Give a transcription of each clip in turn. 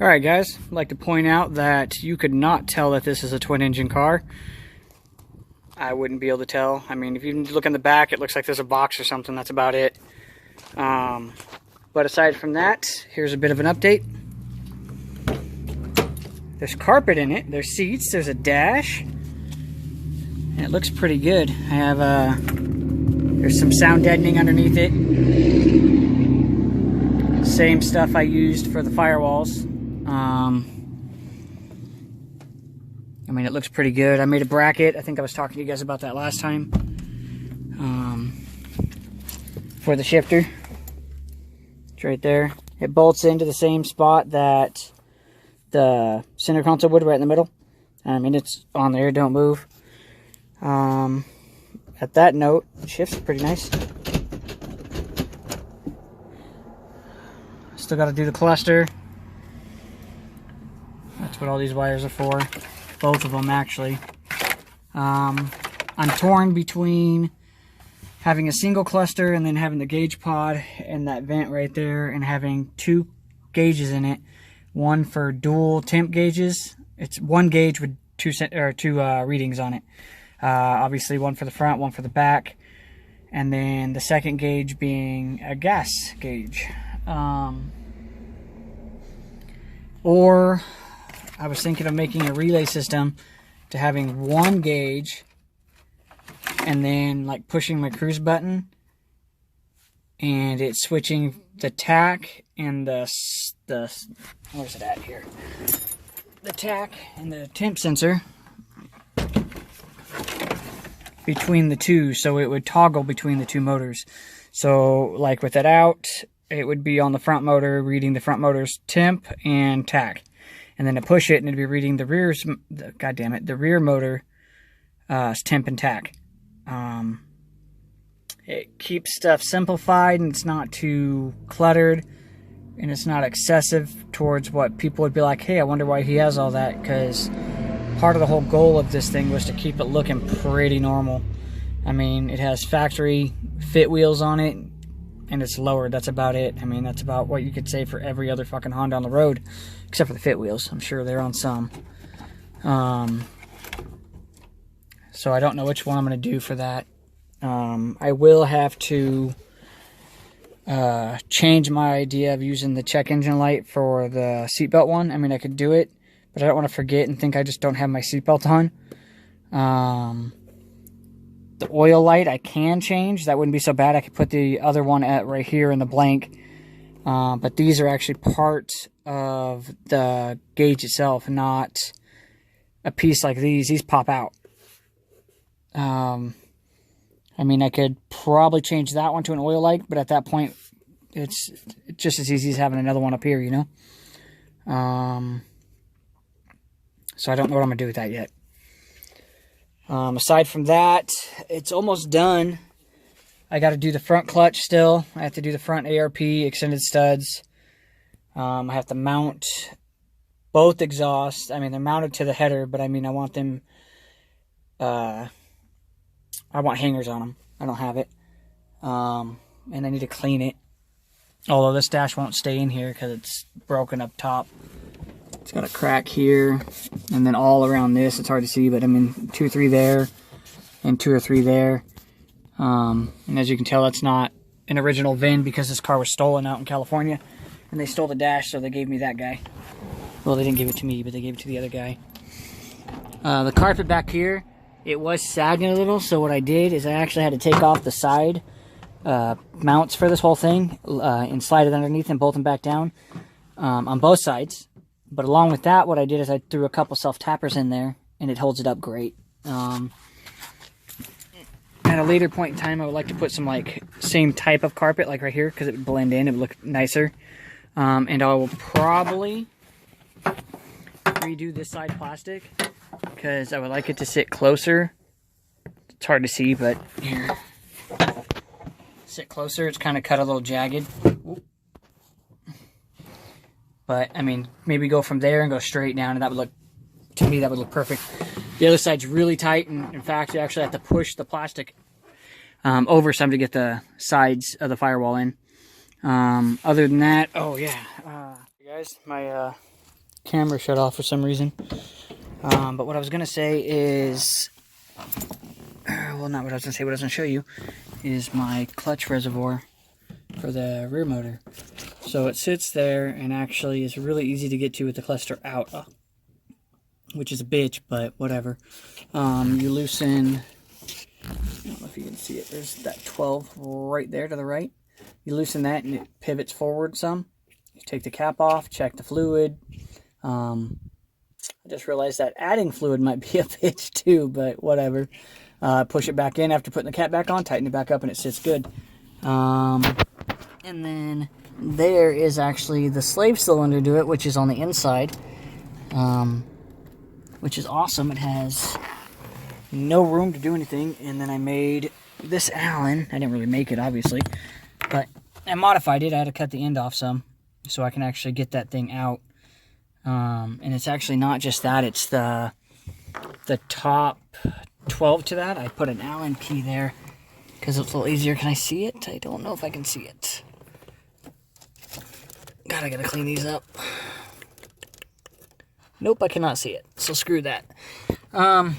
Alright guys, I'd like to point out that you could not tell that this is a twin engine car. I wouldn't be able to tell. I mean, if you look in the back, it looks like there's a box or something. That's about it. But aside from that, here's a bit of an update. There's carpet in it, there's seats, there's a dash, and it looks pretty good. I have there's some sound deadening underneath it. Same stuff I used for the firewalls. I mean, it looks pretty good. I made a bracket. I think I was talking to you guys about that last time. For the shifter. It's right there. It bolts into the same spot that the center console would, right in the middle. I mean, it's on there, don't move. At that note, it shifts pretty nice. Still got to do the cluster. That's what all these wires are for. Both of them, actually. I'm torn between having a single cluster and then having the gauge pod and that vent right there and having two gauges in it. One for dual temp gauges. It's one gauge with two readings on it. Obviously one for the front, one for the back. And then the second gauge being a gas gauge. Or I was thinking of making a relay system to having one gauge and then like pushing my cruise button and it's switching the tack and the where's it at here? The tack and the temp sensor between the two, so it would toggle between the two motors. So like with it out, it would be on the front motor reading the front motor's temp and tack, and then to push it and it'd be reading the rear's, the rear motor temp and tack. It keeps stuff simplified and it's not too cluttered and it's not excessive towards what people would be like, hey, I wonder why he has all that, because part of the whole goal of this thing was to keep it looking pretty normal. I mean, it has factory fit wheels on it and it's lowered. That's about it. I mean, that's about what you could say for every other fucking Honda on the road, except for the fit wheels. I'm sure they're on some. So I don't know which one I'm going to do for that. I will have to change my idea of using the check engine light for the seatbelt one. I mean, I could do it, but I don't want to forget and think I just don't have my seatbelt on. The oil light I can change. That wouldn't be so bad. I could put the other one at right here in the blank. But these are actually part of the gauge itself, not a piece like these. These pop out. I mean, I could probably change that one to an oil light, but at that point, it's just as easy as having another one up here, you know? So I don't know what I'm going to do with that yet. Aside from that, it's almost done. I got to do the front clutch still. I have to do the front ARP, extended studs. I have to mount both exhausts. I mean, they're mounted to the header, but I mean, I want them... I want hangers on them. I don't have it. And I need to clean it. Although this dash won't stay in here because it's broken up top. It's got a crack here. And then all around this, it's hard to see, but I mean 2 or 3 there. And 2 or 3 there. And as you can tell, that's not an original VIN because this car was stolen out in California. And they stole the dash, so they gave me that guy. Well, they didn't give it to me, but they gave it to the other guy. The carpet back here, it was sagging a little, so what I did is I actually had to take off the side mounts for this whole thing and slide it underneath and bolt them back down on both sides. But along with that, what I did is I threw a couple self-tappers in there, and it holds it up great. At a later point in time, I would like to put some like same type of carpet, like right here, because it would blend in, it would look nicer. And I will probably redo this side plastic, because I would like it to sit closer. It's hard to see, but here. Sit closer. It's kind of cut a little jagged. But, I mean, maybe go from there and go straight down, and that would look, to me, that would look perfect. The other side's really tight, and in fact, you actually have to push the plastic over some to get the sides of the firewall in. Other than that, oh yeah. Guys, my camera shut off for some reason. But what I was going to say is, well, not what I was going to say, what I was going to show you is my clutch reservoir for the rear motor. So it sits there and actually is really easy to get to with the cluster out, which is a bitch, but whatever. You loosen, I don't know if you can see it, there's that 12 right there to the right. You loosen that and it pivots forward some. You take the cap off, check the fluid. I just realized that adding fluid might be a bitch too, but whatever. Push it back in after putting the cap back on, tighten it back up, and it sits good. And then there is actually the slave cylinder to it, which is on the inside, which is awesome. It has no room to do anything. And then I made this Allen. I didn't really make it, obviously, but I modified it. I had to cut the end off some so I can actually get that thing out. And it's actually not just that, it's the top 12 to that. I put an Allen key there because it's a little easier. Can I see it? I don't know if I can see it. God, I gotta clean these up. Nope, I cannot see it. So screw that. Yeah,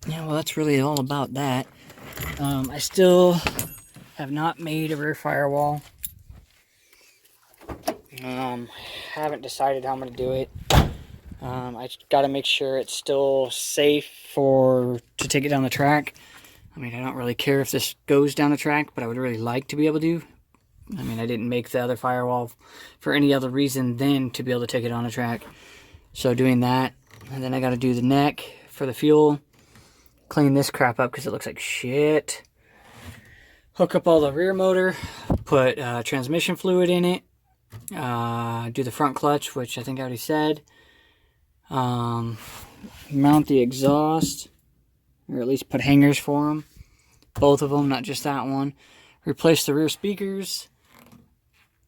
well, that's really all about that. I still have not made a rear firewall. Haven't decided how I'm gonna do it. I gotta make sure it's still safe to take it down the track. I mean, I don't really care if this goes down the track, but I would really like to be able to. I mean, I didn't make the other firewall for any other reason than to be able to take it on a track. So doing that, and then I got to do the neck for the fuel, clean this crap up because it looks like shit, hook up all the rear motor, put transmission fluid in it, do the front clutch, which I think I already said, mount the exhaust, or at least put hangers for them, both of them, not just that one, replace the rear speakers.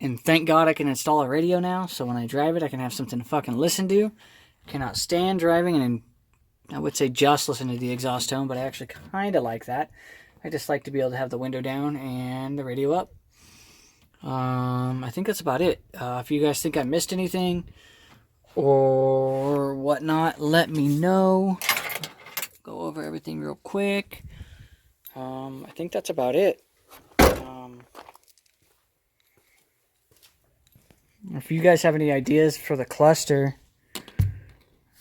And thank God I can install a radio now, so when I drive it, I can have something to fucking listen to. Cannot stand driving, and I would say just listen to the exhaust tone, but I actually kind of like that. I just like to be able to have the window down and the radio up. I think that's about it. If you guys think I missed anything or whatnot, let me know. Go over everything real quick. I think that's about it. If you guys have any ideas for the cluster,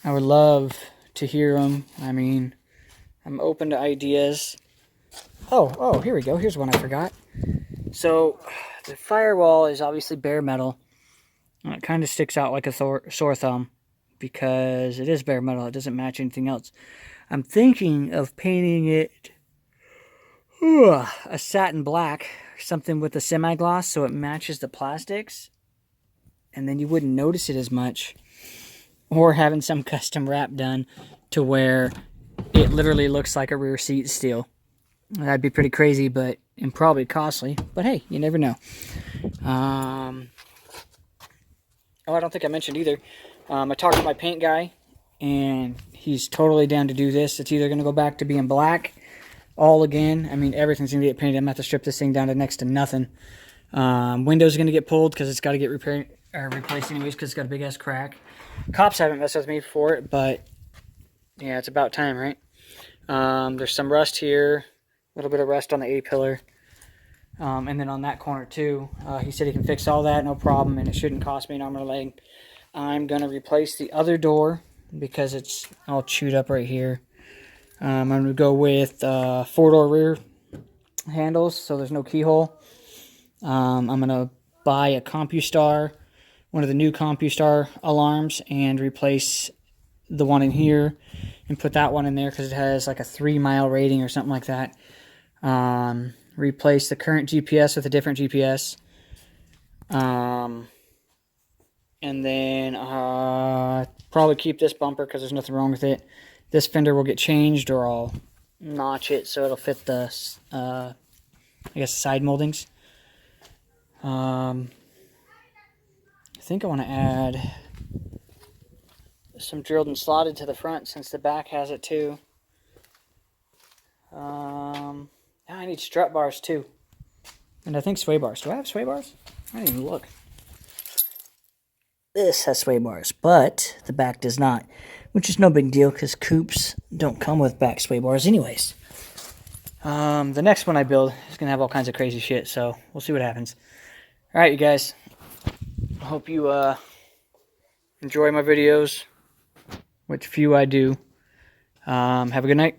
I would love to hear them. I mean, I'm open to ideas. Oh, here we go. Here's one I forgot. So, the firewall is obviously bare metal. And it kind of sticks out like a sore thumb because it is bare metal. It doesn't match anything else. I'm thinking of painting it a satin black, something with a semi-gloss so it matches the plastics. And then you wouldn't notice it as much. Or having some custom wrap done to where it literally looks like a rear seat steel. That'd be pretty crazy, and probably costly. But hey, you never know. Oh, I don't think I mentioned either. I talked to my paint guy, and he's totally down to do this. It's either going to go back to being black all again. I mean, everything's going to get painted. I'm going to have to strip this thing down to next to nothing. Windows are going to get pulled because it's got to get repaired or replaced anyways because it's got a big ass crack. Cops haven't messed with me for it, but yeah, it's about time, right? There's some rust here, a little bit of rust on the A-pillar, and then on that corner too. He said he can fix all that, no problem, and it shouldn't cost me an arm and a leg. I'm going to replace the other door because it's all chewed up right here. I'm going to go with 4-door rear handles, so there's no keyhole. I'm going to buy a CompuStar, one of the new CompuStar alarms, and replace the one in here and put that one in there because it has like a 3-mile rating or something like that. Replace the current GPS with a different GPS. And then probably keep this bumper because there's nothing wrong with it. This fender will get changed, or I'll notch it so it'll fit the, I guess, side moldings. I think I want to add some drilled and slotted to the front since the back has it too. I need strut bars too. And I think sway bars. Do I have sway bars? I didn't even look. this has sway bars, but the back does not, which is no big deal because coupes don't come with back sway bars anyways. The next one I build is going to have all kinds of crazy shit, so we'll see what happens. All right, you guys. I hope you enjoy my videos, which few I do. Have a good night.